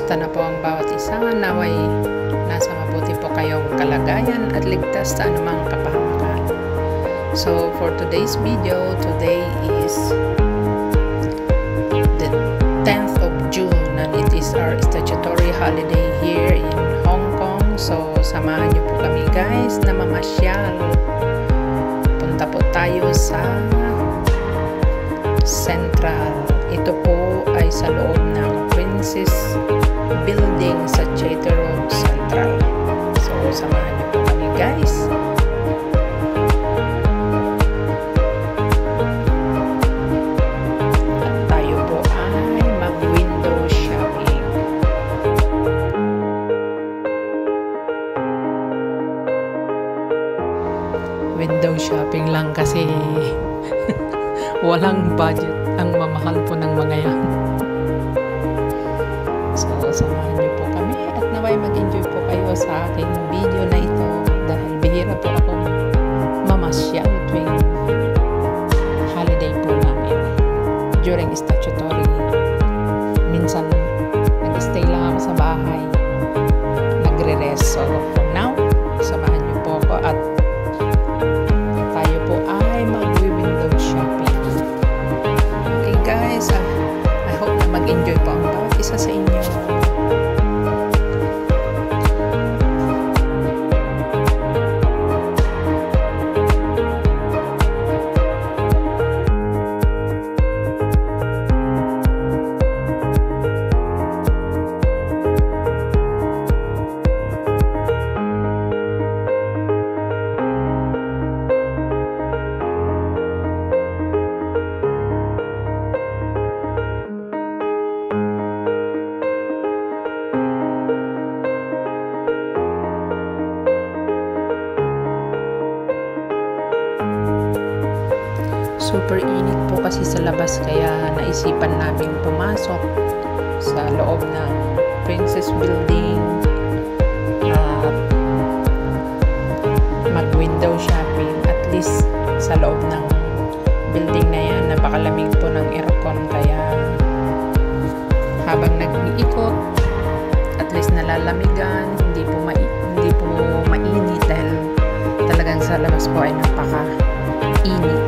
Kumusta na po ang bawat isa? Naway nasa mabuti po kayong kalagayan at ligtas sa anumang kapahamakan. So for today's video, today is the 10th of June and it is our statutory holiday here in Hong Kong. So samahan niyo po kami guys na mamasyal. Punta po tayo sa Central. Ito po ay sa loob ng Princess Building sa Chater Road Central. So samahan niyo po kami guys. At tayo po ay mag-window shopping. Window shopping lang kasi walang budget. Ang mamahal po ng mga yan. So, samahan niyo po kami at naway mag-enjoy po kayo sa aking video na ito dahil bihira po akong mamasyal tuwing holiday po namin during statutory. Minsan, nag-stay lang ako sa bahay, nagre-rest. So, for now, samahan niyo po ako at tayo po ay mag-window shopping. Guys, I hope na mag-enjoy po ang bawat isa sa inyo. Super init po kasi sa labas kaya naisipan namin pumasok sa loob ng Princess Building at mag-window shopping. At least sa loob ng building na yan, napakalamig po ng aircon kaya habang nag-iikot, at least nalalamigan, hindi po mainit dahil talagang sa labas po ay napaka-init.